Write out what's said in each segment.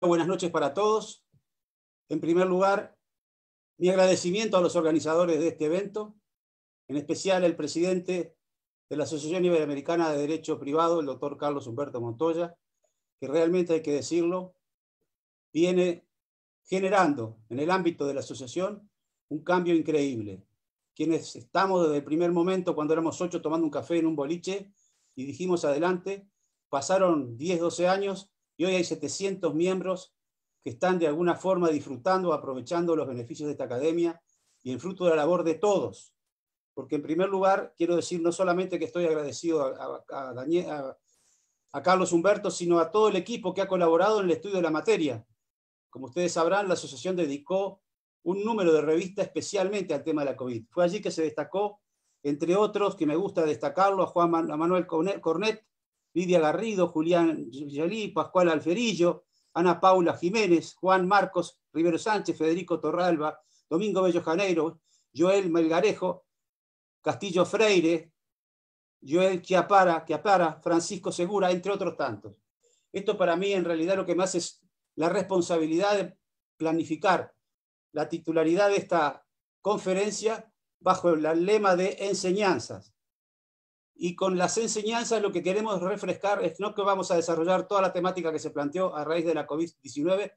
Buenas noches para todos. En primer lugar, mi agradecimiento a los organizadores de este evento, en especial al presidente de la Asociación Iberoamericana de Derecho Privado, el doctor Carlos Humberto Montoya, que realmente hay que decirlo, viene generando en el ámbito de la asociación un cambio increíble. Quienes estamos desde el primer momento, cuando éramos 8 tomando un café en un boliche y dijimos adelante, pasaron 10, 12 años y hoy hay 700 miembros que están de alguna forma disfrutando, aprovechando los beneficios de esta academia y el fruto de la labor de todos. Porque en primer lugar, quiero decir no solamente que estoy agradecido a Carlos Humberto, sino a todo el equipo que ha colaborado en el estudio de la materia. Como ustedes sabrán, la asociación dedicó un número de revista especialmente al tema de la COVID. Fue allí que se destacó, entre otros, que me gusta destacarlo, a Manuel Cornet, Lidia Garrido, Julián Yalí, Pascual Alferillo, Ana Paula Jiménez, Juan Marcos Rivero Sánchez, Federico Torralba, Domingo Bello Janeiro, Joel Melgarejo, Castillo Freire, Joel Chiapara, Francisco Segura, entre otros tantos. Esto para mí en realidad lo que más es la responsabilidad de planificar la titularidad de esta conferencia bajo el lema de enseñanzas. Y con las enseñanzas lo que queremos refrescar es no que vamos a desarrollar toda la temática que se planteó a raíz de la COVID-19,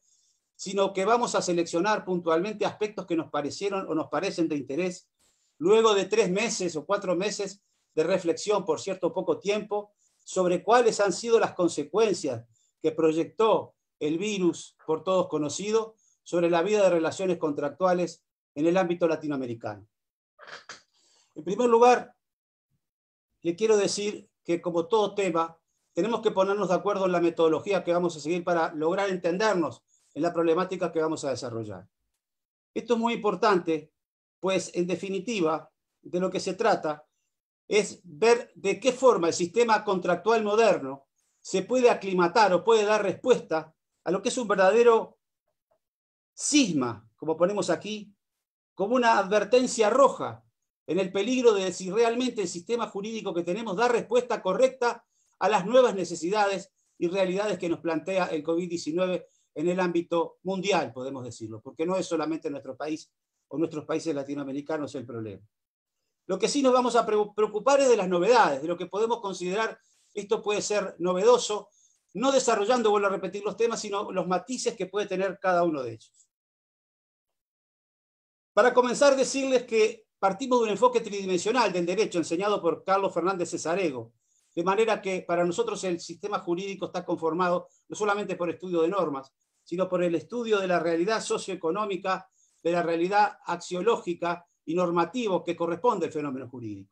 sino que vamos a seleccionar puntualmente aspectos que nos parecieron o nos parecen de interés, luego de 3 meses o 4 meses de reflexión, por cierto, poco tiempo, sobre cuáles han sido las consecuencias que proyectó el virus, por todos conocido, sobre la vida de relaciones contractuales en el ámbito latinoamericano. En primer lugar, le quiero decir que, como todo tema, tenemos que ponernos de acuerdo en la metodología que vamos a seguir para lograr entendernos en la problemática que vamos a desarrollar. Esto es muy importante, pues, en definitiva, de lo que se trata es ver de qué forma el sistema contractual moderno se puede aclimatar o puede dar respuesta a lo que es un verdadero cisma, como ponemos aquí, como una advertencia roja en el peligro de si realmente el sistema jurídico que tenemos da respuesta correcta a las nuevas necesidades y realidades que nos plantea el COVID-19 en el ámbito mundial, podemos decirlo, porque no es solamente nuestro país o nuestros países latinoamericanos el problema. Lo que sí nos vamos a preocupar es de las novedades, de lo que podemos considerar esto puede ser novedoso, no desarrollando, vuelvo a repetir los temas, sino los matices que puede tener cada uno de ellos. Para comenzar, decirles que partimos de un enfoque tridimensional del derecho enseñado por Carlos Fernández Cesarego, de manera que para nosotros el sistema jurídico está conformado no solamente por estudio de normas, sino por el estudio de la realidad socioeconómica, de la realidad axiológica y normativo que corresponde al fenómeno jurídico.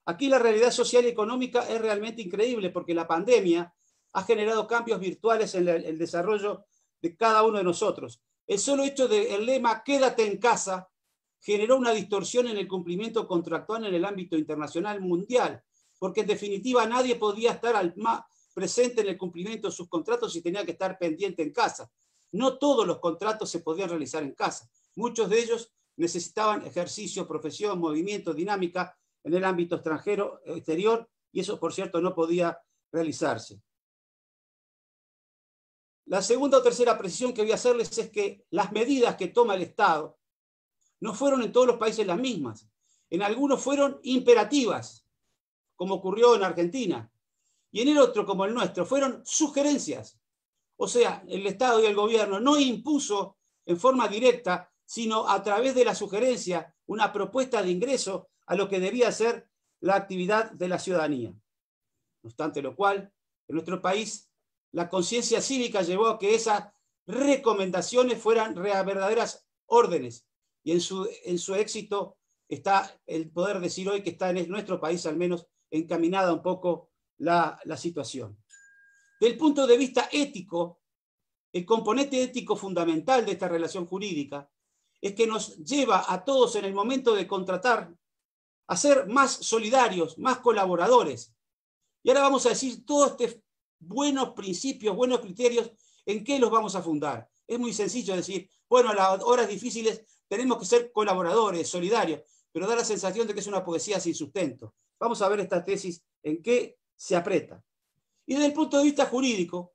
Aquí la realidad social y económica es realmente increíble porque la pandemia ha generado cambios virtuales en el desarrollo de cada uno de nosotros. El solo hecho del lema «quédate en casa» generó una distorsión en el cumplimiento contractual en el ámbito internacional mundial, porque en definitiva nadie podía estar presente en el cumplimiento de sus contratos y tenía que estar pendiente en casa. No todos los contratos se podían realizar en casa. Muchos de ellos necesitaban ejercicio, profesión, movimiento, dinámica en el ámbito exterior, y eso, por cierto, no podía realizarse. La segunda o tercera precisión que voy a hacerles es que las medidas que toma el Estado no fueron en todos los países las mismas. En algunos fueron imperativas, como ocurrió en Argentina, y en el otro, como el nuestro, fueron sugerencias. O sea, el Estado y el gobierno no impuso en forma directa, sino a través de la sugerencia, una propuesta de ingreso a lo que debía ser la actividad de la ciudadanía. No obstante lo cual, en nuestro país, la conciencia cívica llevó a que esas recomendaciones fueran verdaderas órdenes, y en su éxito está el poder decir hoy que está en nuestro país al menos encaminada un poco la situación. Del punto de vista ético, el componente ético fundamental de esta relación jurídica es que nos lleva a todos en el momento de contratar a ser más solidarios, más colaboradores. Y ahora vamos a decir todos estos buenos principios, buenos criterios, ¿en qué los vamos a fundar? Es muy sencillo decir, bueno, a las horas difíciles tenemos que ser colaboradores, solidarios, pero da la sensación de que es una poesía sin sustento. Vamos a ver esta tesis en qué se aprieta. Y desde el punto de vista jurídico,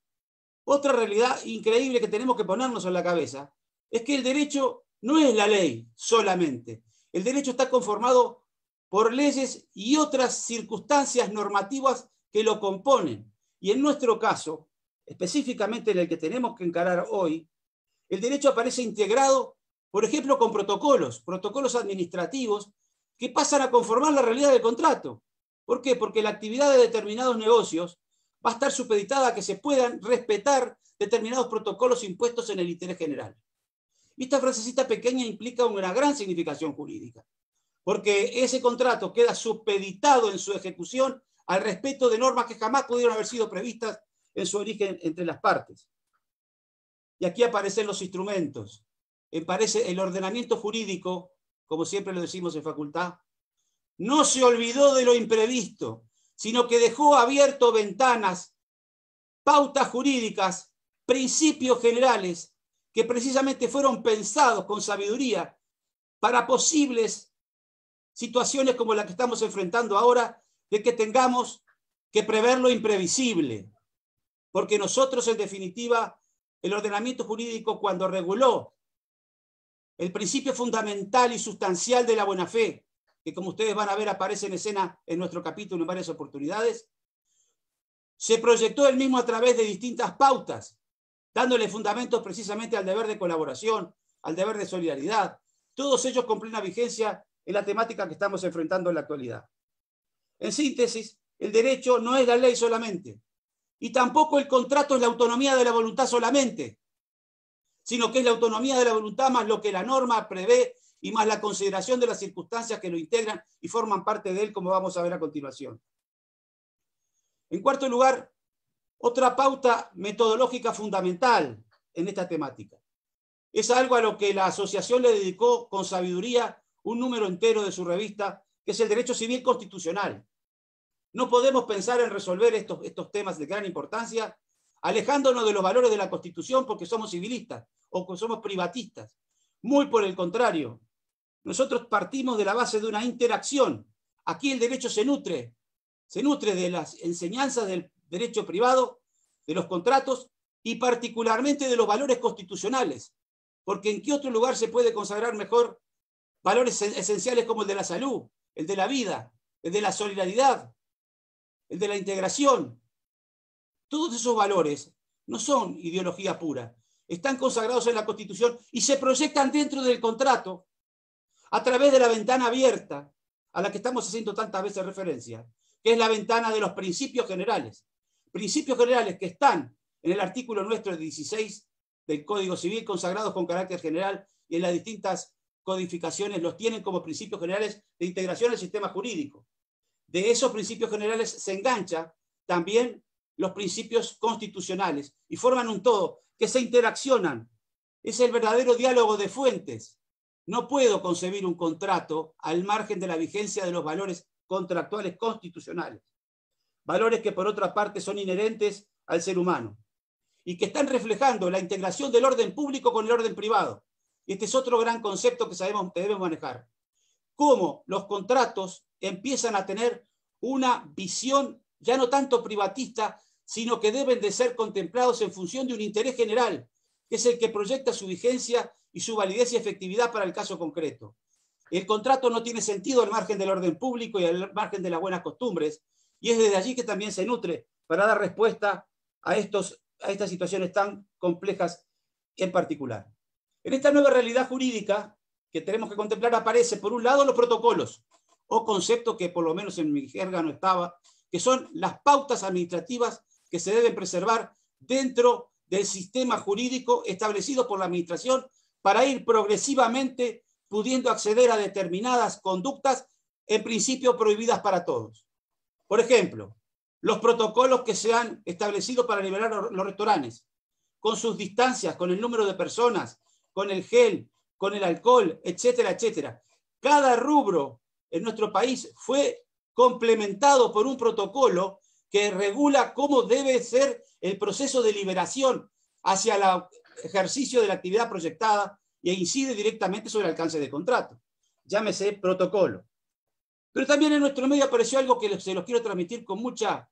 Otra realidad increíble que tenemos que ponernos en la cabeza es que el derecho no es la ley solamente. El derecho está conformado por leyes y otras circunstancias normativas que lo componen. Y en nuestro caso, específicamente en el que tenemos que encarar hoy, el derecho aparece integrado, por ejemplo, con protocolos administrativos que pasan a conformar la realidad del contrato. ¿Por qué? Porque la actividad de determinados negocios va a estar supeditada a que se puedan respetar determinados protocolos impuestos en el interés general. Y esta frasecita pequeña implica una gran significación jurídica, porque ese contrato queda supeditado en su ejecución al respeto de normas que jamás pudieron haber sido previstas en su origen entre las partes. Y aquí aparecen los instrumentos, aparece el ordenamiento jurídico, como siempre lo decimos en facultad, no se olvidó de lo imprevisto, sino que dejó abierto ventanas, pautas jurídicas, principios generales que precisamente fueron pensados con sabiduría para posibles situaciones como la que estamos enfrentando ahora, de que tengamos que prever lo imprevisible. Porque nosotros, en definitiva, el ordenamiento jurídico, cuando reguló el principio fundamental y sustancial de la buena fe, que como ustedes van a ver aparece en escena en nuestro capítulo en varias oportunidades, se proyectó el mismo a través de distintas pautas, dándole fundamentos precisamente al deber de colaboración, al deber de solidaridad, todos ellos con plena vigencia en la temática que estamos enfrentando en la actualidad. En síntesis, el derecho no es la ley solamente, y tampoco el contrato es la autonomía de la voluntad solamente, sino que es la autonomía de la voluntad más lo que la norma prevé y más la consideración de las circunstancias que lo integran y forman parte de él, como vamos a ver a continuación. En cuarto lugar, otra pauta metodológica fundamental en esta temática. Es algo a lo que la asociación le dedicó con sabiduría un número entero de su revista, que es el derecho civil constitucional. No podemos pensar en resolver estos temas de gran importancia alejándonos de los valores de la Constitución porque somos civilistas o somos privatistas. Muy por el contrario, nosotros partimos de la base de una interacción. Aquí el derecho se nutre de las enseñanzas del derecho privado, de los contratos y particularmente de los valores constitucionales, porque ¿en qué otro lugar se puede consagrar mejor valores esenciales como el de la salud, el de la vida, el de la solidaridad, el de la integración? Todos esos valores no son ideología pura, están consagrados en la Constitución y se proyectan dentro del contrato a través de la ventana abierta a la que estamos haciendo tantas veces referencia, que es la ventana de los principios generales que están en el artículo nuestro 16 del Código Civil, consagrados con carácter general, y en las distintas codificaciones los tienen como principios generales de integración al sistema jurídico. De esos principios generales se engancha también los principios constitucionales y forman un todo que se interaccionan. Es el verdadero diálogo de fuentes. No puedo concebir un contrato al margen de la vigencia de los valores contractuales constitucionales. Valores que por otra parte son inherentes al ser humano y que están reflejando la integración del orden público con el orden privado. Y este es otro gran concepto que sabemos que debemos manejar. Cómo los contratos empiezan a tener una visión ya no tanto privatista, sino que deben de ser contemplados en función de un interés general, que es el que proyecta su vigencia y su validez y efectividad para el caso concreto. El contrato no tiene sentido al margen del orden público y al margen de las buenas costumbres, y es desde allí que también se nutre para dar respuesta a estas situaciones tan complejas en particular. En esta nueva realidad jurídica que tenemos que contemplar aparece, por un lado, los protocolos, o concepto que por lo menos en mi jerga no estaba, que son las pautas administrativas que se deben preservar dentro del sistema jurídico establecido por la administración para ir progresivamente pudiendo acceder a determinadas conductas en principio prohibidas para todos. Por ejemplo, los protocolos que se han establecido para liberar los restaurantes, con sus distancias, con el número de personas, con el gel, con el alcohol, etcétera, etcétera. Cada rubro en nuestro país fue complementado por un protocolo que regula cómo debe ser el proceso de liberación hacia el ejercicio de la actividad proyectada e incide directamente sobre el alcance del contrato. Llámese protocolo. Pero también en nuestro medio apareció algo que se los quiero transmitir con mucha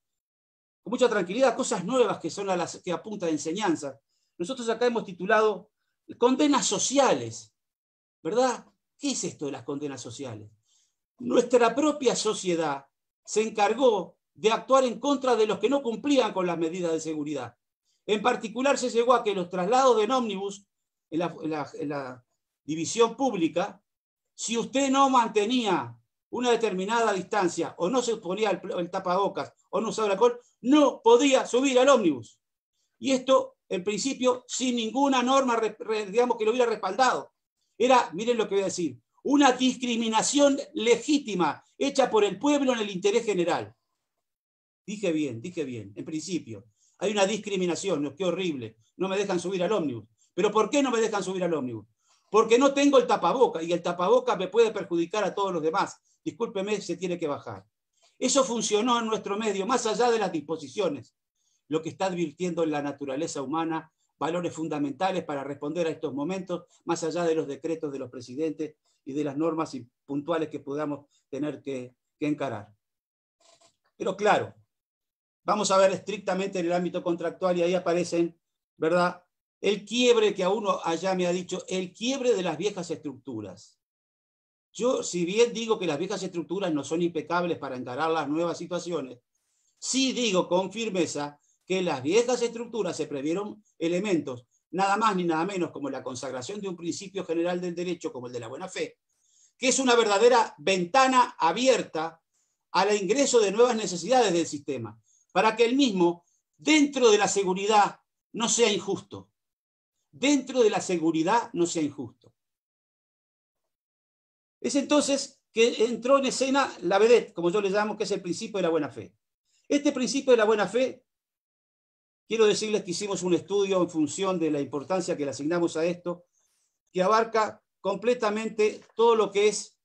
con mucha tranquilidad cosas nuevas que son a las que apunta de enseñanza. Nosotros acá hemos titulado condenas sociales, ¿verdad? ¿Qué es esto de las condenas sociales? Nuestra propia sociedad se encargó de actuar en contra de los que no cumplían con las medidas de seguridad. En particular se llegó a que los traslados de ómnibus en la división pública, si usted no mantenía una determinada distancia o no se ponía el tapabocas o no usaba el alcohol, no podía subir al ómnibus. Y esto, en principio, sin ninguna norma, digamos, que lo hubiera respaldado. Era, miren lo que voy a decir, una discriminación legítima hecha por el pueblo en el interés general. Dije bien, en principio. Hay una discriminación, qué horrible. No me dejan subir al ómnibus. ¿Pero por qué no me dejan subir al ómnibus? Porque no tengo el tapaboca y el tapaboca me puede perjudicar a todos los demás. Discúlpeme, se tiene que bajar. Eso funcionó en nuestro medio, más allá de las disposiciones. Lo que está advirtiendo en la naturaleza humana, valores fundamentales para responder a estos momentos, más allá de los decretos de los presidentes y de las normas puntuales que podamos tener que encarar. Pero claro, vamos a ver estrictamente en el ámbito contractual y ahí aparecen, ¿verdad?, el quiebre que a uno allá me ha dicho, el quiebre de las viejas estructuras. Yo, si bien digo que las viejas estructuras no son impecables para encarar las nuevas situaciones, sí digo con firmeza que en las viejas estructuras se previeron elementos, nada más ni nada menos como la consagración de un principio general del derecho como el de la buena fe, que es una verdadera ventana abierta al ingreso de nuevas necesidades del sistema, para que el mismo, dentro de la seguridad, no sea injusto. Dentro de la seguridad no sea injusto. Es entonces que entró en escena la vedette, como yo le llamo, que es el principio de la buena fe. Este principio de la buena fe, quiero decirles que hicimos un estudio en función de la importancia que le asignamos a esto, que abarca completamente todo lo que es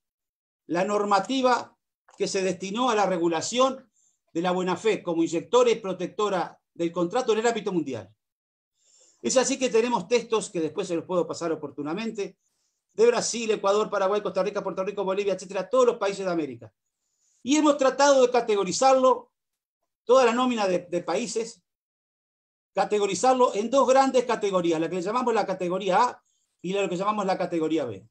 la normativa que se destinó a la regulación de la buena fe como inyectora y protectora del contrato en el ámbito mundial. Es así que tenemos textos que después se los puedo pasar oportunamente, de Brasil, Ecuador, Paraguay, Costa Rica, Puerto Rico, Bolivia, etcétera, todos los países de América. Y hemos tratado de categorizarlo, toda la nómina de países, categorizarlo en dos grandes categorías, la que le llamamos la categoría A y la que llamamos la categoría B.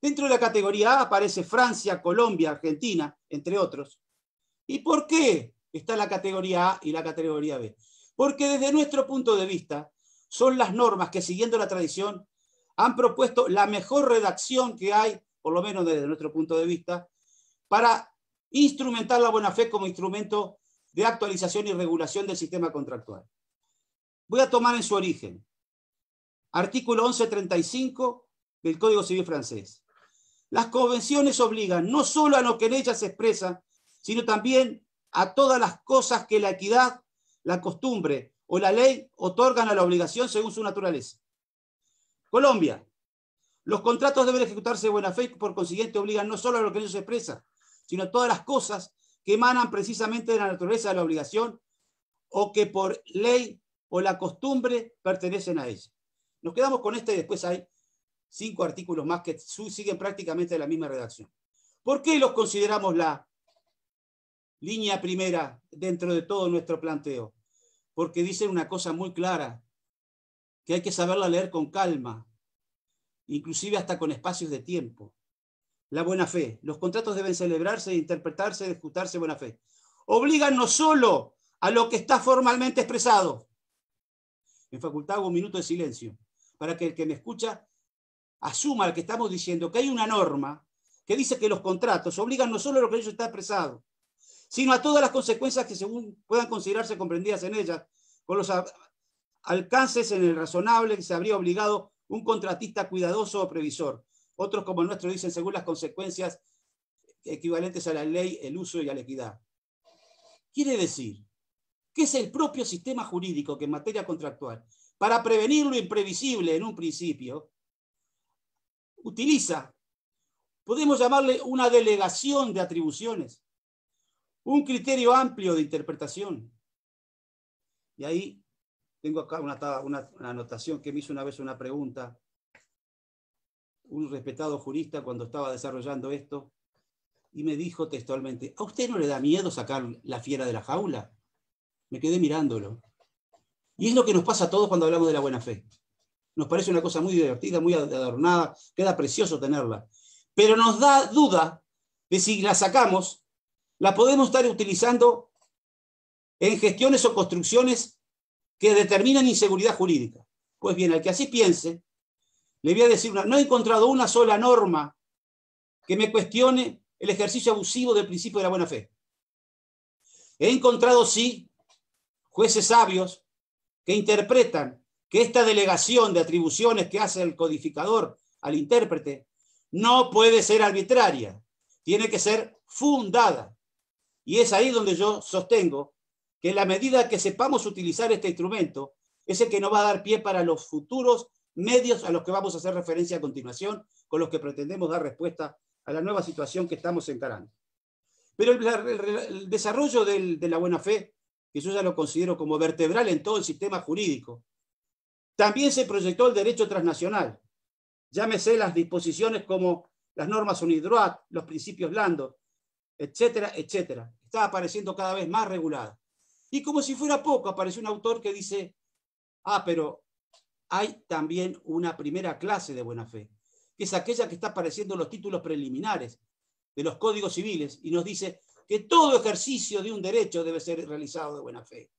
Dentro de la categoría A aparece Francia, Colombia, Argentina, entre otros. ¿Y por qué está la categoría A y la categoría B? Porque desde nuestro punto de vista, son las normas que, siguiendo la tradición, han propuesto la mejor redacción que hay, por lo menos desde nuestro punto de vista, para instrumentar la buena fe como instrumento de actualización y regulación del sistema contractual. Voy a tomar en su origen. Artículo 1135 del Código Civil francés. Las convenciones obligan no solo a lo que en ellas se expresa, sino también a todas las cosas que la equidad, la costumbre o la ley otorgan a la obligación según su naturaleza. Colombia. Los contratos deben ejecutarse de buena fe y por consiguiente obligan no solo a lo que en ellos se expresa, sino a todas las cosas que emanan precisamente de la naturaleza de la obligación o que por ley o la costumbre pertenecen a ella. Nos quedamos con este y después hay 5 artículos más que siguen prácticamente la misma redacción. ¿Por qué los consideramos la línea primera dentro de todo nuestro planteo? Porque dicen una cosa muy clara, que hay que saberla leer con calma, inclusive hasta con espacios de tiempo. La buena fe. Los contratos deben celebrarse, interpretarse, ejecutarse de buena fe. Obligan no solo a lo que está formalmente expresado. En facultad hago un minuto de silencio, para que el que me escucha asuma que estamos diciendo que hay una norma que dice que los contratos obligan no solo a lo que en ellos está expresado, sino a todas las consecuencias que según puedan considerarse comprendidas en ellas, con los alcances en el razonable que se habría obligado un contratista cuidadoso o previsor. Otros como el nuestro dicen según las consecuencias equivalentes a la ley, el uso y a la equidad. Quiere decir que es el propio sistema jurídico que en materia contractual, para prevenir lo imprevisible en un principio, utiliza, podemos llamarle una delegación de atribuciones, un criterio amplio de interpretación. Y ahí tengo acá una anotación que me hizo una vez una pregunta un respetado jurista cuando estaba desarrollando esto, y me dijo textualmente, ¿a usted no le da miedo sacar la fiera de la jaula? Me quedé mirándolo. Y es lo que nos pasa a todos cuando hablamos de la buena fe. Nos parece una cosa muy divertida, muy adornada, queda precioso tenerla. Pero nos da duda de si la sacamos, la podemos estar utilizando en gestiones o construcciones que determinan inseguridad jurídica. Pues bien, al que así piense, le voy a decir, no he encontrado una sola norma que me cuestione el ejercicio abusivo del principio de la buena fe. He encontrado, sí, jueces sabios que interpretan que esta delegación de atribuciones que hace el codificador al intérprete no puede ser arbitraria, tiene que ser fundada. Y es ahí donde yo sostengo que en la medida que sepamos utilizar este instrumento, es el que nos va a dar pie para los futuros medios a los que vamos a hacer referencia a continuación, con los que pretendemos dar respuesta a la nueva situación que estamos encarando. Pero el desarrollo de la buena fe, que yo ya lo considero como vertebral en todo el sistema jurídico, también se proyectó el derecho transnacional. Llámese las disposiciones como las normas UNIDROIT, los principios blandos, etcétera, etcétera. Está apareciendo cada vez más regulada. Y como si fuera poco, apareció un autor que dice, pero hay también una primera clase de buena fe, que es aquella que está apareciendo en los títulos preliminares de los códigos civiles, y nos dice que todo ejercicio de un derecho debe ser realizado de buena fe.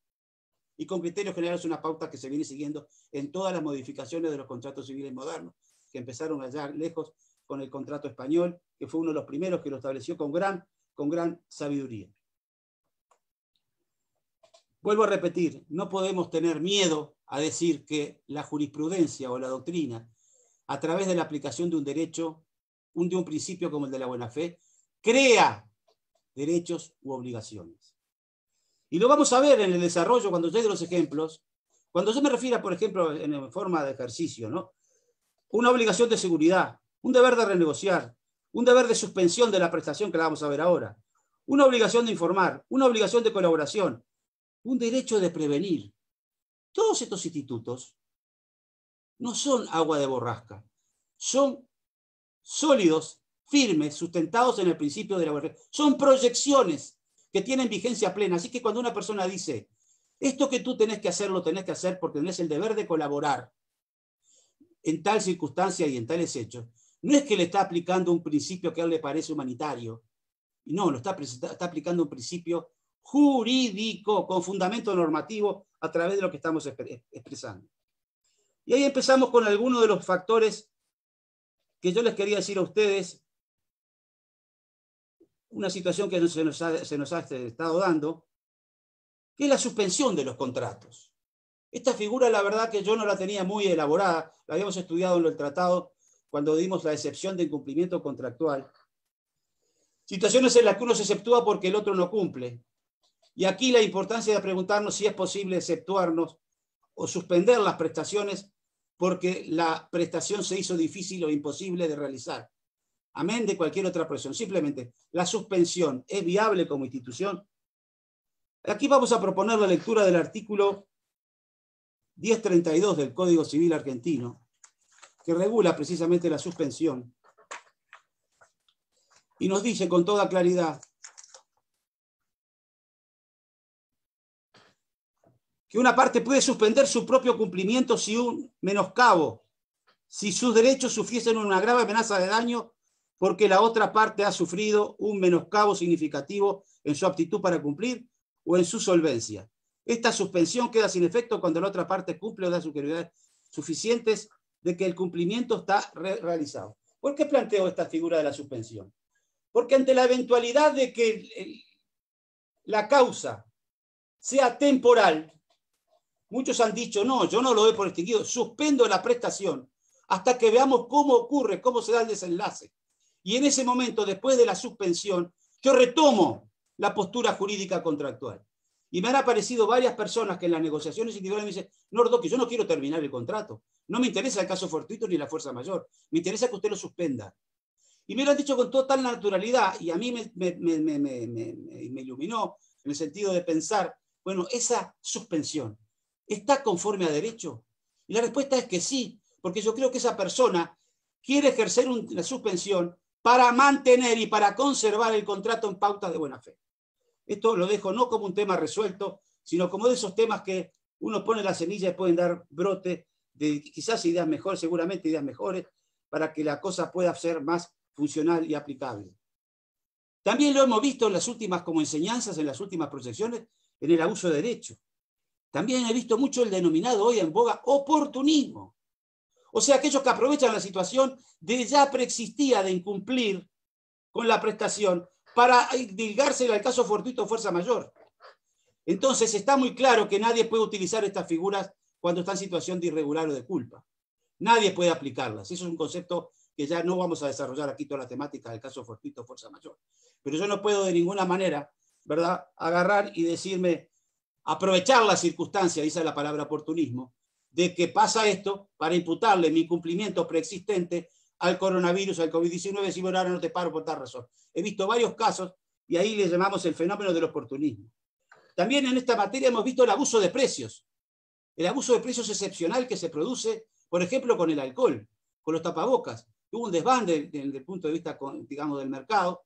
Y con criterios generales es una pauta que se viene siguiendo en todas las modificaciones de los contratos civiles modernos, que empezaron allá lejos con el contrato español, que fue uno de los primeros que lo estableció con gran sabiduría. Vuelvo a repetir, no podemos tener miedo a decir que la jurisprudencia o la doctrina, a través de la aplicación de un derecho, de un principio como el de la buena fe, crea derechos u obligaciones. Y lo vamos a ver en el desarrollo cuando llegue los ejemplos. Cuando yo me refiero, por ejemplo, en forma de ejercicio, ¿no? Una obligación de seguridad, un deber de renegociar, un deber de suspensión de la prestación que la vamos a ver ahora, una obligación de informar, una obligación de colaboración, un derecho de prevenir. Todos estos institutos no son agua de borrasca, son sólidos, firmes, sustentados en el principio de la buena fe. Son proyecciones que tienen vigencia plena. Así que cuando una persona dice, esto que tú tenés que hacer, lo tenés que hacer porque tenés el deber de colaborar en tal circunstancia y en tales hechos, no es que le está aplicando un principio que a él le parece humanitario, no, lo está aplicando un principio jurídico con fundamento normativo a través de lo que estamos expresando. Y ahí empezamos con algunos de los factores que yo les quería decir a ustedes, una situación que se nos ha estado dando, que es la suspensión de los contratos. Esta figura, la verdad que yo no la tenía muy elaborada, la habíamos estudiado en el tratado cuando dimos la excepción de incumplimiento contractual. Situaciones en las que uno se exceptúa porque el otro no cumple. Y aquí la importancia de preguntarnos si es posible exceptuarnos o suspender las prestaciones porque la prestación se hizo difícil o imposible de realizar. Amén de cualquier otra presión. Simplemente, ¿la suspensión es viable como institución? Aquí vamos a proponer la lectura del artículo 1032 del Código Civil argentino, que regula precisamente la suspensión. Y nos dice con toda claridad que una parte puede suspender su propio cumplimiento si un menoscabo, si sus derechos sufriesen una grave amenaza de daño porque la otra parte ha sufrido un menoscabo significativo en su aptitud para cumplir o en su solvencia. Esta suspensión queda sin efecto cuando la otra parte cumple o da seguridades suficientes de que el cumplimiento está realizado. ¿Por qué planteo esta figura de la suspensión? Porque ante la eventualidad de que la causa sea temporal, muchos han dicho, no, yo no lo doy por extinguido, suspendo la prestación hasta que veamos cómo ocurre, cómo se da el desenlace. Y en ese momento, después de la suspensión, yo retomo la postura jurídica contractual. Y me han aparecido varias personas que en las negociaciones individuales me dicen, no, Ordoqui, yo no quiero terminar el contrato. No me interesa el caso fortuito ni la fuerza mayor. Me interesa que usted lo suspenda. Y me lo han dicho con total naturalidad y a mí me iluminó en el sentido de pensar, bueno, esa suspensión, ¿está conforme a derecho? Y la respuesta es que sí, porque yo creo que esa persona quiere ejercer una suspensión para mantener y para conservar el contrato en pautas de buena fe. Esto lo dejo no como un tema resuelto, sino como de esos temas que uno pone la semilla y pueden dar brote de quizás ideas mejores, seguramente ideas mejores, para que la cosa pueda ser más funcional y aplicable. También lo hemos visto en las últimas como enseñanzas, en las últimas proyecciones, en el abuso de derecho. También he visto mucho el denominado hoy en boga oportunismo. O sea, aquellos que aprovechan la situación de ya preexistía de incumplir con la prestación para dilgársela al caso fortuito o fuerza mayor. Entonces está muy claro que nadie puede utilizar estas figuras cuando está en situación de irregular o de culpa. Nadie puede aplicarlas. Eso es un concepto que ya no vamos a desarrollar aquí toda la temática del caso fortuito o fuerza mayor. Pero yo no puedo de ninguna manera, ¿verdad?, agarrar y decirme, aprovechar la circunstancia, dice la palabra oportunismo, de que pasa esto para imputarle mi incumplimiento preexistente al coronavirus, al COVID-19, si bueno, ahora no te paro por tal razón. He visto varios casos y ahí le llamamos el fenómeno del oportunismo. También en esta materia hemos visto el abuso de precios. El abuso de precios excepcional que se produce, por ejemplo, con el alcohol, con los tapabocas. Hubo un desbande desde el punto de vista, digamos, del mercado,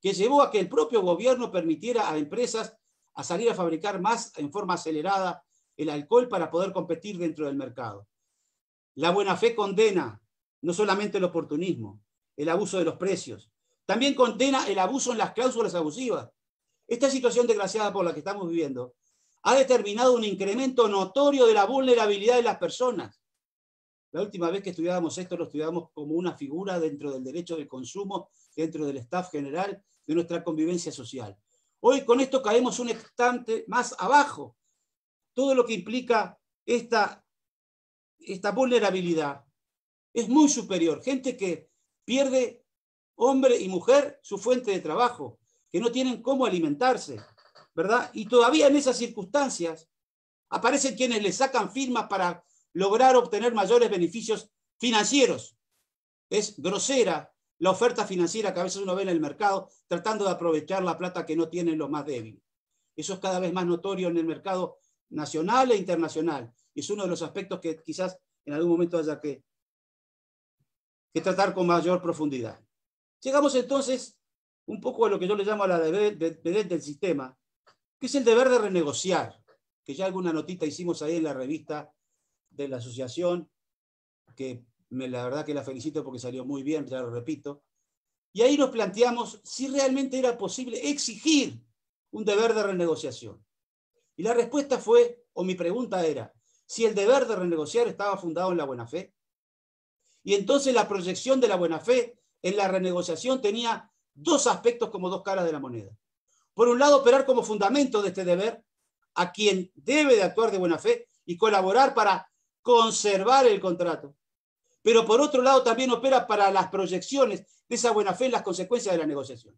que llevó a que el propio gobierno permitiera a empresas a salir a fabricar más en forma acelerada el alcohol para poder competir dentro del mercado. La buena fe condena no solamente el oportunismo, el abuso de los precios, también condena el abuso en las cláusulas abusivas. Esta situación desgraciada por la que estamos viviendo ha determinado un incremento notorio de la vulnerabilidad de las personas. La última vez que estudiábamos esto, lo estudiábamos como una figura dentro del derecho del consumo, dentro del staff general de nuestra convivencia social. Hoy con esto caemos un instante más abajo. Todo lo que implica esta vulnerabilidad es muy superior. Gente que pierde, hombre y mujer, su fuente de trabajo, que no tienen cómo alimentarse, ¿verdad? Y todavía en esas circunstancias aparecen quienes le sacan firmas para lograr obtener mayores beneficios financieros. Es grosera la oferta financiera que a veces uno ve en el mercado, tratando de aprovechar la plata que no tienen los más débiles. Eso es cada vez más notorio en el mercado nacional e internacional. Es uno de los aspectos que quizás en algún momento haya que tratar con mayor profundidad. Llegamos entonces un poco a lo que yo le llamo a la deber del sistema, que es el deber de renegociar, que ya alguna notita hicimos ahí en la revista de la asociación, que la verdad que la felicito porque salió muy bien, ya lo repito, y ahí nos planteamos si realmente era posible exigir un deber de renegociación. Y la respuesta fue, o mi pregunta era, si el deber de renegociar estaba fundado en la buena fe. Y entonces la proyección de la buena fe en la renegociación tenía dos aspectos como dos caras de la moneda. Por un lado, operar como fundamento de este deber a quien debe de actuar de buena fe y colaborar para conservar el contrato. Pero por otro lado también opera para las proyecciones de esa buena fe en las consecuencias de la negociación.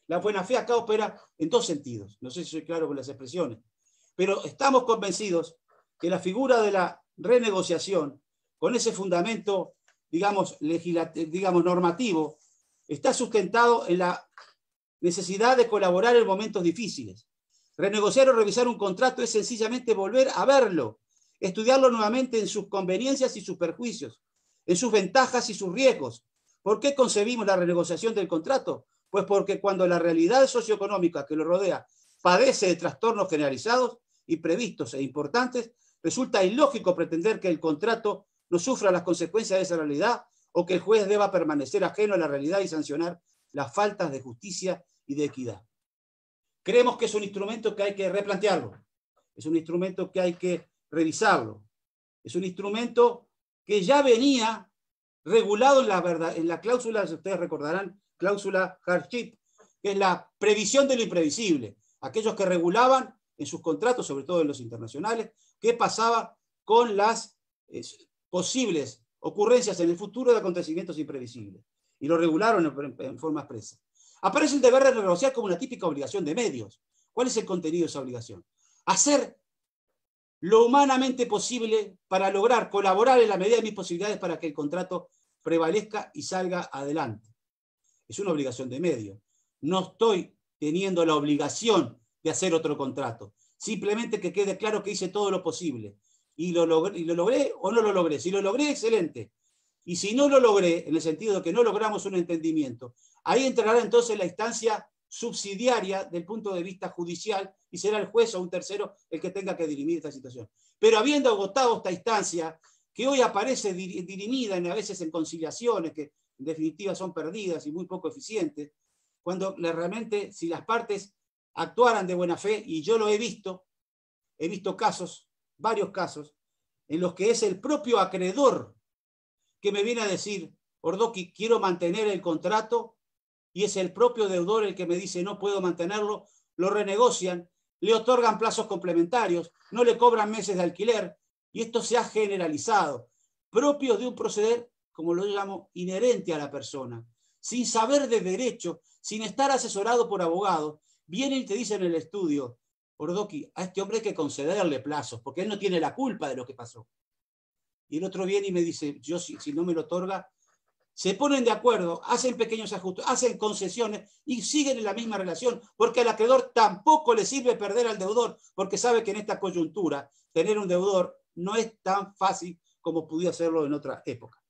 La buena fe acá opera en dos sentidos. No sé si soy claro con las expresiones, pero estamos convencidos que la figura de la renegociación, con ese fundamento, digamos, normativo, está sustentado en la necesidad de colaborar en momentos difíciles. Renegociar o revisar un contrato es sencillamente volver a verlo, estudiarlo nuevamente en sus conveniencias y sus perjuicios, en sus ventajas y sus riesgos. ¿Por qué concebimos la renegociación del contrato? Pues porque cuando la realidad socioeconómica que lo rodea padece de trastornos generalizados y previstos e importantes, resulta ilógico pretender que el contrato no sufra las consecuencias de esa realidad o que el juez deba permanecer ajeno a la realidad y sancionar las faltas de justicia y de equidad. Creemos que es un instrumento que hay que replantearlo, es un instrumento que hay que revisarlo, es un instrumento que ya venía regulado en la cláusula, si ustedes recordarán, cláusula hardship, que es la previsión de lo imprevisible, aquellos que regulaban en sus contratos, sobre todo en los internacionales, qué pasaba con las posibles ocurrencias en el futuro de acontecimientos imprevisibles, y lo regularon en forma expresa. Aparece el deber de renegociar como una típica obligación de medios. ¿Cuál es el contenido de esa obligación? Hacer lo humanamente posible para lograr colaborar en la medida de mis posibilidades para que el contrato prevalezca y salga adelante. Es una obligación de medios. No estoy teniendo la obligación de hacer otro contrato. Simplemente que quede claro que hice todo lo posible. Y lo logré o no lo logré. Si lo logré, excelente. Y si no lo logré, en el sentido de que no logramos un entendimiento, ahí entrará entonces la instancia subsidiaria del punto de vista judicial y será el juez o un tercero el que tenga que dirimir esta situación. Pero habiendo agotado esta instancia, que hoy aparece dirimida a veces en conciliaciones, que en definitiva son perdidas y muy poco eficientes, cuando realmente si las partes actuaran de buena fe, y yo lo he visto casos, varios casos, en los que es el propio acreedor que me viene a decir, Ordoqui, quiero mantener el contrato, y es el propio deudor el que me dice no puedo mantenerlo, lo renegocian, le otorgan plazos complementarios, no le cobran meses de alquiler, y esto se ha generalizado, propio de un proceder, como lo llamo, inherente a la persona, sin saber de derecho, sin estar asesorado por abogados, viene y te dice en el estudio, Ordoqui, a este hombre hay que concederle plazos, porque él no tiene la culpa de lo que pasó. Y el otro viene y me dice, yo si no me lo otorga, se ponen de acuerdo, hacen pequeños ajustes, hacen concesiones y siguen en la misma relación, porque al acreedor tampoco le sirve perder al deudor, porque sabe que en esta coyuntura tener un deudor no es tan fácil como pudiera hacerlo en otra época.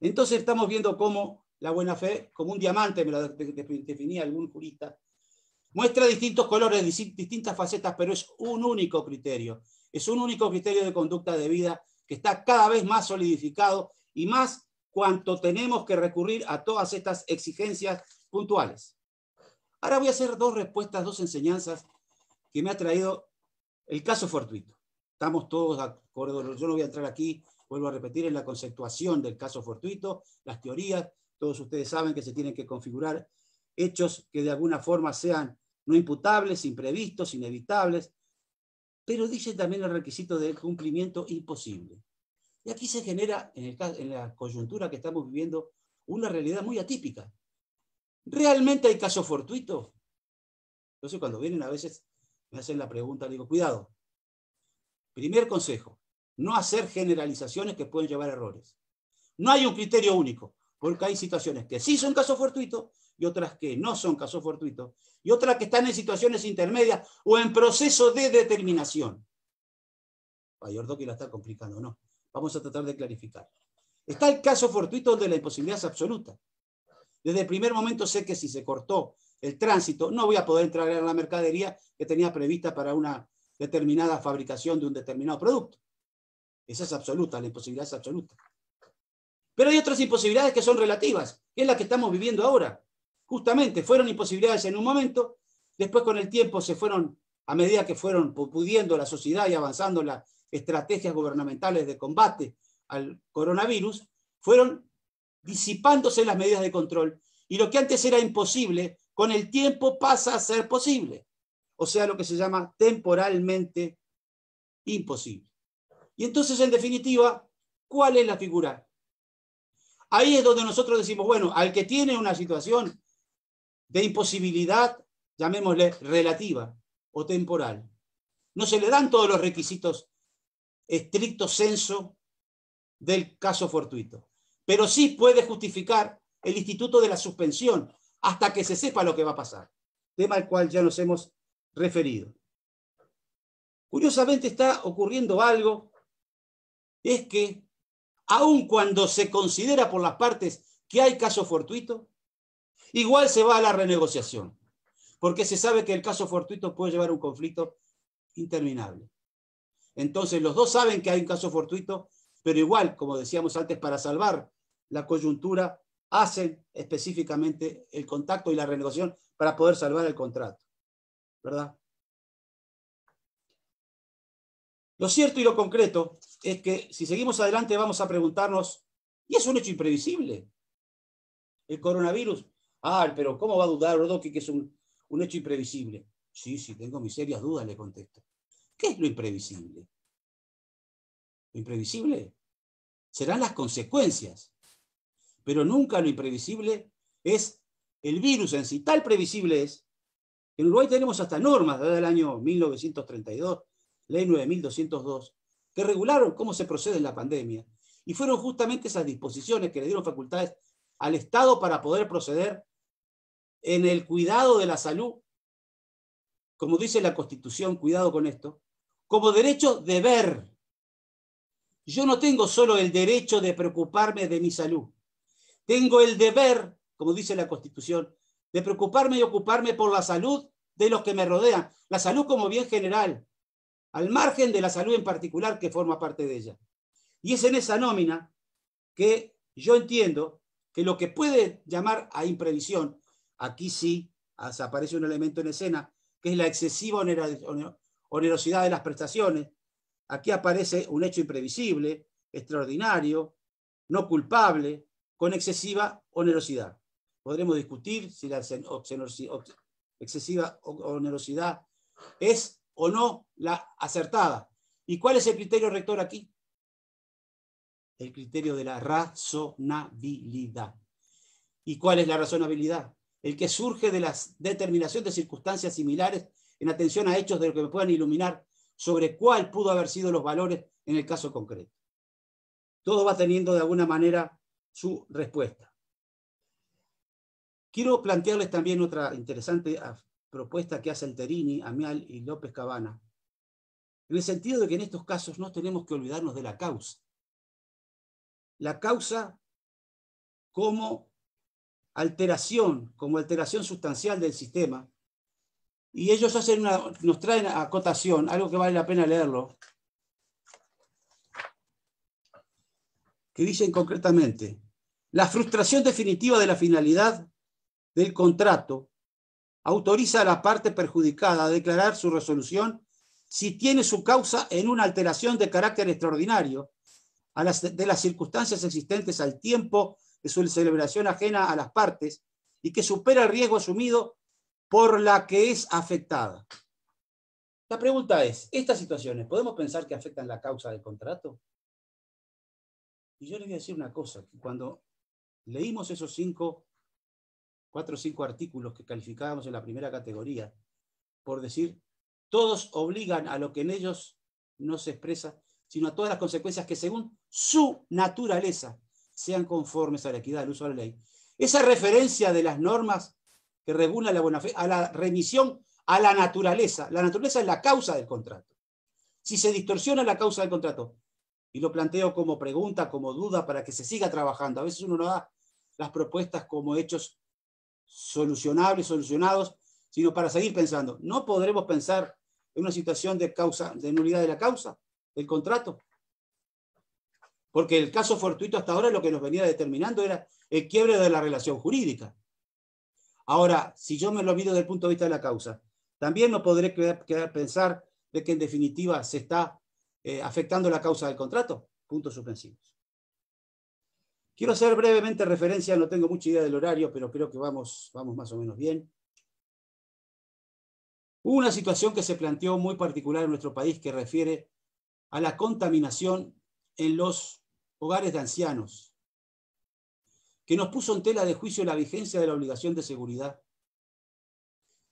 Entonces estamos viendo cómo la buena fe, como un diamante, me lo definía algún jurista, muestra distintos colores, distintas facetas, pero es un único criterio. Es un único criterio de conducta de vida que está cada vez más solidificado y más cuanto tenemos que recurrir a todas estas exigencias puntuales. Ahora voy a hacer dos respuestas, dos enseñanzas que me ha traído el caso fortuito. Estamos todos de acuerdo, yo no voy a entrar aquí, vuelvo a repetir, en la conceptuación del caso fortuito, las teorías, todos ustedes saben que se tienen que configurar hechos que de alguna forma sean no imputables, imprevistos, inevitables, pero dice también el requisito del cumplimiento imposible. Y aquí se genera, en la coyuntura que estamos viviendo, una realidad muy atípica. ¿Realmente hay caso fortuito? Entonces cuando vienen a veces me hacen la pregunta, digo, cuidado. Primer consejo, no hacer generalizaciones que pueden llevar a errores. No hay un criterio único, porque hay situaciones que sí son casos fortuitos y otras que no son casos fortuitos, y otras que están en situaciones intermedias o en proceso de determinación. Ay, Ordoqui la está complicando, no. Vamos a tratar de clarificar. Está el caso fortuito donde la imposibilidad es absoluta. Desde el primer momento sé que si se cortó el tránsito, no voy a poder entrar en la mercadería que tenía prevista para una determinada fabricación de un determinado producto. Esa es absoluta, la imposibilidad es absoluta. Pero hay otras imposibilidades que son relativas, que es la que estamos viviendo ahora. Justamente fueron imposibilidades en un momento, después con el tiempo se fueron, a medida que fueron pudiendo la sociedad y avanzando las estrategias gubernamentales de combate al coronavirus, fueron disipándose las medidas de control y lo que antes era imposible, con el tiempo pasa a ser posible. O sea, lo que se llama temporalmente imposible. Y entonces, en definitiva, ¿cuál es la figura? Ahí es donde nosotros decimos, bueno, al que tiene una situación de imposibilidad, llamémosle relativa o temporal, no se le dan todos los requisitos estricto sensu del caso fortuito, pero sí puede justificar el instituto de la suspensión hasta que se sepa lo que va a pasar, tema al cual ya nos hemos referido. Curiosamente está ocurriendo algo, es que aun cuando se considera por las partes que hay caso fortuito, igual se va a la renegociación, porque se sabe que el caso fortuito puede llevar a un conflicto interminable. Entonces los dos saben que hay un caso fortuito, pero igual, como decíamos antes, para salvar la coyuntura, hacen específicamente el contacto y la renegociación para poder salvar el contrato, ¿verdad? Lo cierto y lo concreto es que si seguimos adelante vamos a preguntarnos, ¿y es un hecho imprevisible? El coronavirus, pero ¿cómo va a dudar Ordoqui que es un hecho imprevisible? Sí, tengo mis serias dudas, le contesto. ¿Qué es lo imprevisible? Lo imprevisible serán las consecuencias, pero nunca lo imprevisible es el virus en sí. Tal previsible es que en Uruguay tenemos hasta normas desde el año 1932, ley 9202, que regularon cómo se procede en la pandemia. Y fueron justamente esas disposiciones que le dieron facultades al Estado para poder proceder en el cuidado de la salud, como dice la Constitución, cuidado con esto, como derecho deber. Yo no tengo solo el derecho de preocuparme de mi salud, tengo el deber, como dice la Constitución, de preocuparme y ocuparme por la salud de los que me rodean, la salud como bien general, al margen de la salud en particular que forma parte de ella. Y es en esa nómina que yo entiendo que lo que puede llamar a imprevisión, aquí sí aparece un elemento en escena, que es la excesiva onerosidad de las prestaciones. Aquí aparece un hecho imprevisible, extraordinario, no culpable, con excesiva onerosidad. Podremos discutir si la excesiva onerosidad es o no la acertada. ¿Y cuál es el criterio rector aquí? El criterio de la razonabilidad. ¿Y cuál es la razonabilidad? El que surge de la determinación de circunstancias similares en atención a hechos de lo que me puedan iluminar sobre cuál pudo haber sido los valores en el caso concreto. Todo va teniendo de alguna manera su respuesta. Quiero plantearles también otra interesante propuesta que hace Alterini, Amial y López Cabana, en el sentido de que en estos casos no tenemos que olvidarnos de la causa. La causa como alteración sustancial del sistema, y ellos nos traen a acotación, algo que vale la pena leerlo, que dicen concretamente: la frustración definitiva de la finalidad del contrato autoriza a la parte perjudicada a declarar su resolución si tiene su causa en una alteración de carácter extraordinario de las circunstancias existentes al tiempo de su celebración ajena a las partes y que supera el riesgo asumido por la que es afectada. La pregunta es, ¿estas situaciones podemos pensar que afectan la causa del contrato? Y yo les voy a decir una cosa, que cuando leímos esos 4 o 5 artículos que calificábamos en la primera categoría, por decir, todos obligan a lo que en ellos no se expresa, sino a todas las consecuencias que según su naturaleza sean conformes a la equidad del uso de la ley. Esa referencia de las normas que regulan la buena fe a la remisión a la naturaleza es la causa del contrato. Si se distorsiona la causa del contrato, y lo planteo como pregunta, como duda, para que se siga trabajando, a veces uno no da las propuestas como hechos solucionables, solucionados, sino para seguir pensando. ¿No podremos pensar en una situación de nulidad de la causa, del contrato? Porque el caso fortuito hasta ahora lo que nos venía determinando era el quiebre de la relación jurídica. Ahora, si yo me lo miro desde el punto de vista de la causa, también no podré pensar de que en definitiva se está afectando la causa del contrato. Puntos suspensivos. Quiero hacer brevemente referencia, no tengo mucha idea del horario, pero creo que vamos más o menos bien. Hubo una situación que se planteó muy particular en nuestro país que refiere a la contaminación en los hogares de ancianos, que nos puso en tela de juicio la vigencia de la obligación de seguridad.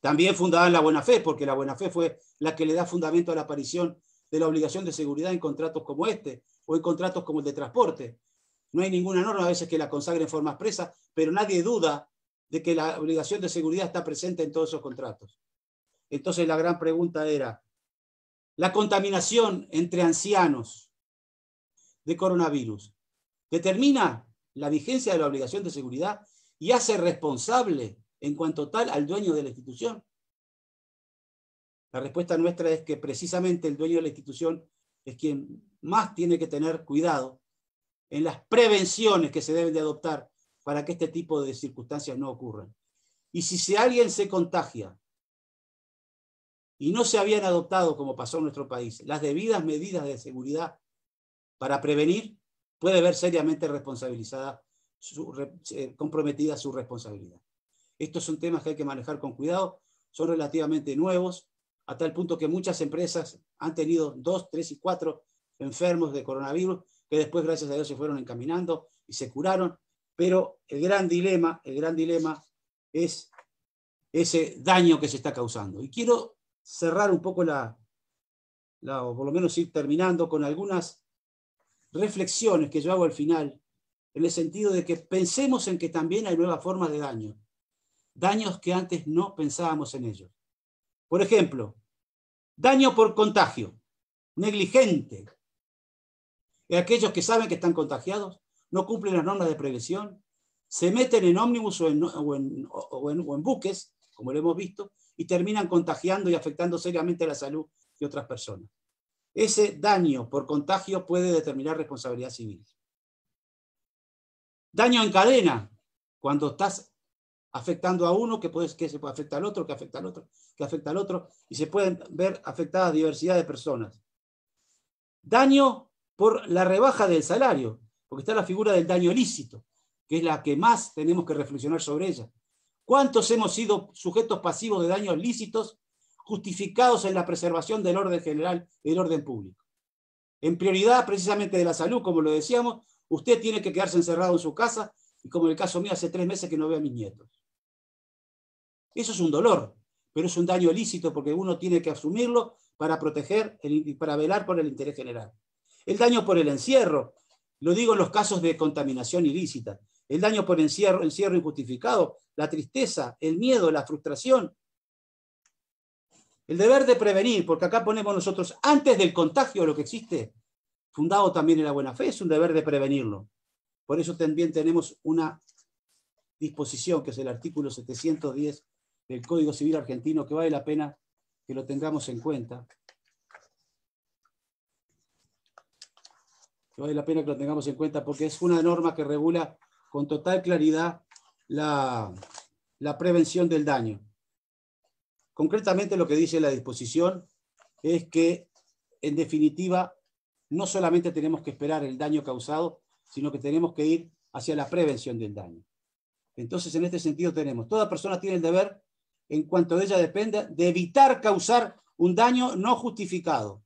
También fundada en la buena fe, porque la buena fe fue la que le da fundamento a la aparición de la obligación de seguridad en contratos como este, o en contratos como el de transporte. No hay ninguna norma a veces que la consagre en forma expresa, pero nadie duda de que la obligación de seguridad está presente en todos esos contratos. Entonces la gran pregunta era, ¿la contaminación entre ancianos de coronavirus determina la vigencia de la obligación de seguridad y hace responsable en cuanto tal al dueño de la institución? La respuesta nuestra es que precisamente el dueño de la institución es quien más tiene que tener cuidado en las prevenciones que se deben de adoptar para que este tipo de circunstancias no ocurran. Y si alguien se contagia y no se habían adoptado, como pasó en nuestro país, las debidas medidas de seguridad para prevenir, puede ver seriamente comprometida su responsabilidad. Estos son temas que hay que manejar con cuidado, son relativamente nuevos, a tal punto que muchas empresas han tenido 2, 3 y 4 enfermos de coronavirus, que después, gracias a Dios, se fueron encaminando y se curaron, pero el gran dilema es ese daño que se está causando. Y quiero cerrar un poco o por lo menos ir terminando con algunas reflexiones que yo hago al final, en el sentido de que pensemos en que también hay nuevas formas de daño, daños que antes no pensábamos en ellos. Por ejemplo, daño por contagio, negligente. Aquellos que saben que están contagiados, no cumplen las normas de prevención se meten en ómnibus o en buques, como lo hemos visto, y terminan contagiando y afectando seriamente la salud de otras personas. Ese daño por contagio puede determinar responsabilidad civil. Daño en cadena, cuando estás afectando a uno, que se puede afectar al otro, que afecta al otro, que afecta al otro, y se pueden ver afectadas diversidad de personas. Daño por la rebaja del salario, porque está la figura del daño ilícito, que es la que más tenemos que reflexionar sobre ella. ¿Cuántos hemos sido sujetos pasivos de daños lícitos justificados en la preservación del orden general y del orden público? En prioridad precisamente de la salud, como lo decíamos, usted tiene que quedarse encerrado en su casa, y como en el caso mío, hace 3 meses que no veo a mis nietos. Eso es un dolor, pero es un daño ilícito porque uno tiene que asumirlo para proteger y para velar por el interés general. El daño por el encierro, lo digo en los casos de contaminación ilícita, el daño por encierro injustificado, la tristeza, el miedo, la frustración. El deber de prevenir, porque acá ponemos nosotros, antes del contagio, lo que existe, fundado también en la buena fe, es un deber de prevenirlo. Por eso también tenemos una disposición, que es el artículo 710 del Código Civil Argentino, que vale la pena que lo tengamos en cuenta. Que vale la pena que lo tengamos en cuenta porque es una norma que regula con total claridad la prevención del daño. Concretamente lo que dice la disposición es que, en definitiva, no solamente tenemos que esperar el daño causado, sino que tenemos que ir hacia la prevención del daño. Entonces, en este sentido tenemos, toda persona tiene el deber, en cuanto de ella dependa, de evitar causar un daño no justificado.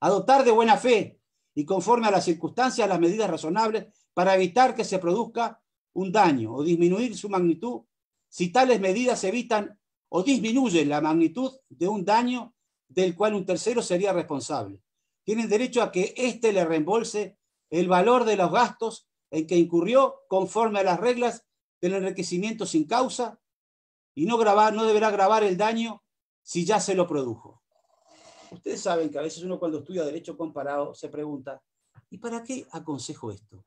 Adoptar de buena fe y conforme a las circunstancias las medidas razonables para evitar que se produzca un daño o disminuir su magnitud, si tales medidas evitan o disminuyen la magnitud de un daño del cual un tercero sería responsable. Tienen derecho a que éste le reembolse el valor de los gastos en que incurrió conforme a las reglas del enriquecimiento sin causa y no deberá gravar el daño si ya se lo produjo. Ustedes saben que a veces uno cuando estudia derecho comparado se pregunta, ¿y para qué aconsejo esto?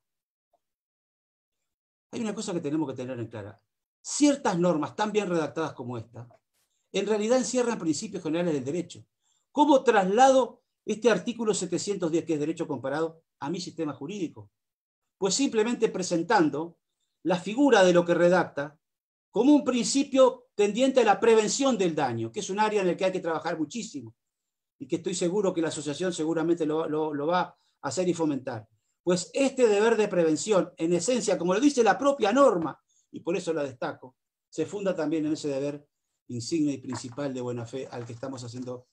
Hay una cosa que tenemos que tener en clara. Ciertas normas tan bien redactadas como esta, en realidad encierran principios generales del derecho. ¿Cómo traslado este artículo 710, que es derecho comparado, a mi sistema jurídico? Pues simplemente presentando la figura de lo que redacta como un principio tendiente a la prevención del daño, que es un área en la que hay que trabajar muchísimo y que estoy seguro que la asociación seguramente lo va a hacer y fomentar. Pues este deber de prevención, en esencia, como lo dice la propia norma, y por eso la destaco, se funda también en ese deber insigne y principal de buena fe al que estamos haciendo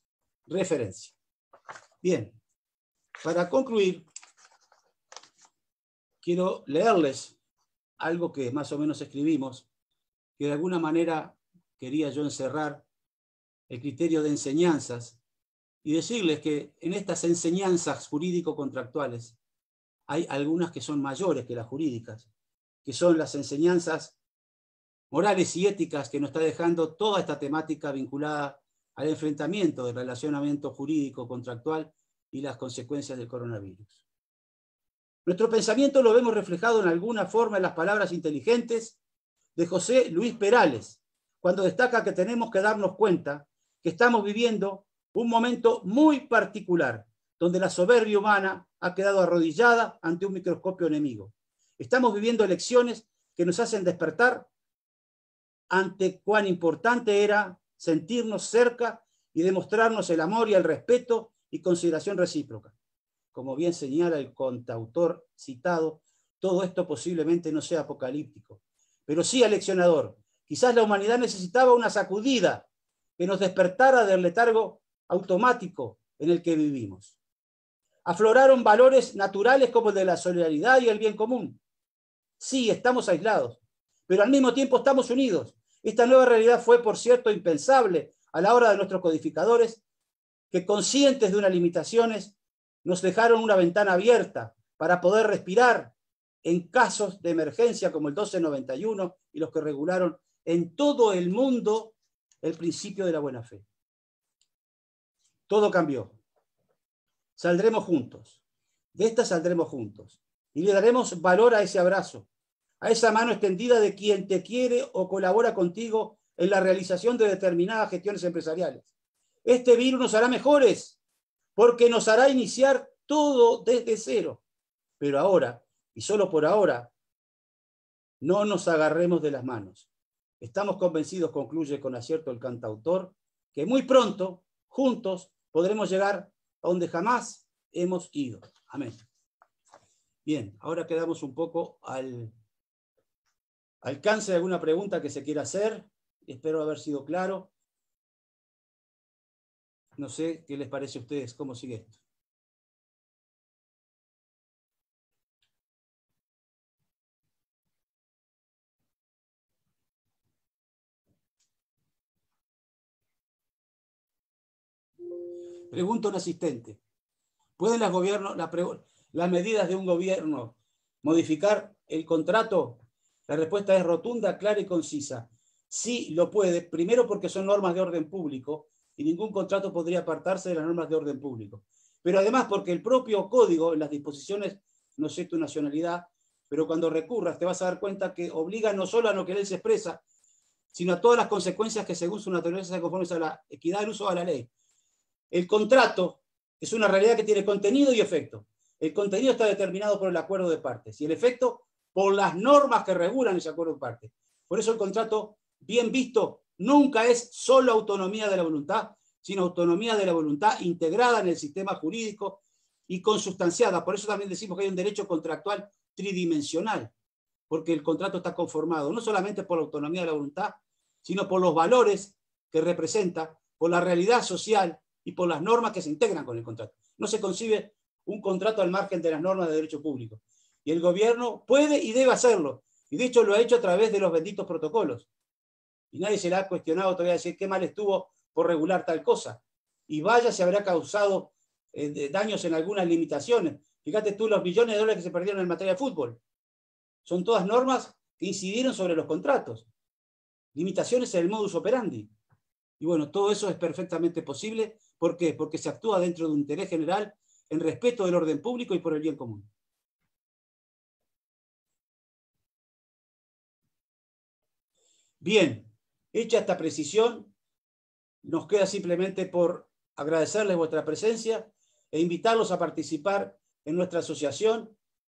referencia. Bien, para concluir, quiero leerles algo que más o menos escribimos, que de alguna manera quería yo encerrar el criterio de enseñanzas y decirles que en estas enseñanzas jurídico-contractuales hay algunas que son mayores que las jurídicas, que son las enseñanzas morales y éticas que nos está dejando toda esta temática vinculada al enfrentamiento del relacionamiento jurídico-contractual y las consecuencias del coronavirus. Nuestro pensamiento lo vemos reflejado en alguna forma en las palabras inteligentes de José Luis Perales, cuando destaca que tenemos que darnos cuenta que estamos viviendo un momento muy particular, donde la soberbia humana ha quedado arrodillada ante un microscopio enemigo. Estamos viviendo elecciones que nos hacen despertar ante cuán importante era sentirnos cerca y demostrarnos el amor y el respeto y consideración recíproca. Como bien señala el contautor citado, todo esto posiblemente no sea apocalíptico, pero sí aleccionador. Quizás la humanidad necesitaba una sacudida que nos despertara del letargo automático en el que vivimos. Afloraron valores naturales como el de la solidaridad y el bien común. Sí, estamos aislados, pero al mismo tiempo estamos unidos. Esta nueva realidad fue, por cierto, impensable a la hora de nuestros codificadores, que conscientes de unas limitaciones, nos dejaron una ventana abierta para poder respirar en casos de emergencia como el 1291 y los que regularon en todo el mundo el principio de la buena fe. Todo cambió. Saldremos juntos. De esta saldremos juntos. Y le daremos valor a ese abrazo. a esa mano extendida de quien te quiere o colabora contigo en la realización de determinadas gestiones empresariales. Este virus nos hará mejores, porque nos hará iniciar todo desde cero. Pero ahora, y solo por ahora, no nos agarremos de las manos. Estamos convencidos, concluye con acierto el cantautor, que muy pronto, juntos, podremos llegar a donde jamás hemos ido. Amén. Bien, ahora quedamos un poco al alcance de alguna pregunta que se quiera hacer. Espero haber sido claro. No sé qué les parece a ustedes, cómo sigue esto. Pregunta un asistente. ¿Pueden las medidas de un gobierno modificar el contrato? La respuesta es rotunda, clara y concisa. Sí, lo puede, primero porque son normas de orden público y ningún contrato podría apartarse de las normas de orden público. Pero además porque el propio código, en las disposiciones, no sé tu nacionalidad, pero cuando recurras te vas a dar cuenta que obliga no solo a lo que él se expresa, sino a todas las consecuencias que según su naturaleza se conforman a la equidad del uso de la ley. El contrato es una realidad que tiene contenido y efecto. El contenido está determinado por el acuerdo de partes y el efecto por las normas que regulan ese acuerdo de partes. Por eso el contrato, bien visto, nunca es solo autonomía de la voluntad, sino autonomía de la voluntad integrada en el sistema jurídico y consustanciada. Por eso también decimos que hay un derecho contractual tridimensional, porque el contrato está conformado no solamente por la autonomía de la voluntad, sino por los valores que representa, por la realidad social y por las normas que se integran con el contrato. No se concibe un contrato al margen de las normas de derecho público. Y el gobierno puede y debe hacerlo. Y de hecho lo ha hecho a través de los benditos protocolos. Y nadie se le ha cuestionado todavía decir qué mal estuvo por regular tal cosa. Y vaya se habrá causado daños en algunas limitaciones. Fíjate tú los millones de dólares que se perdieron en materia de fútbol. Son todas normas que incidieron sobre los contratos. Limitaciones en el modus operandi. Y bueno, todo eso es perfectamente posible. ¿Por qué? Porque se actúa dentro de un interés general, en respeto del orden público y por el bien común. Bien, hecha esta precisión, nos queda simplemente por agradecerles vuestra presencia e invitarlos a participar en nuestra asociación,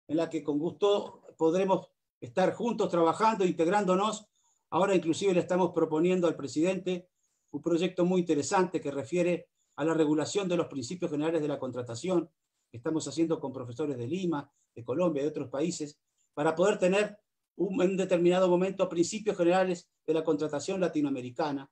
en la que con gusto podremos estar juntos trabajando, integrándonos. Ahora inclusive le estamos proponiendo al presidente un proyecto muy interesante que refiere a la regulación de los principios generales de la contratación, que estamos haciendo con profesores de Lima, de Colombia y de otros países, para poder tener en un determinado momento principios generales de la contratación latinoamericana,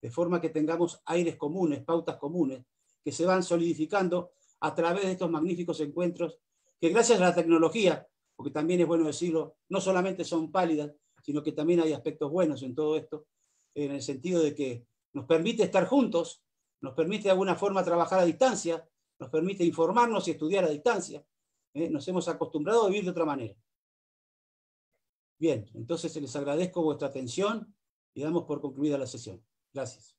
de forma que tengamos aires comunes, pautas comunes, que se van solidificando a través de estos magníficos encuentros, que gracias a la tecnología, porque también es bueno decirlo, no solamente son pálidas, sino que también hay aspectos buenos en todo esto, en el sentido de que nos permite estar juntos, nos permite de alguna forma trabajar a distancia, nos permite informarnos y estudiar a distancia. Nos hemos acostumbrado a vivir de otra manera. Bien, entonces les agradezco vuestra atención y damos por concluida la sesión. Gracias.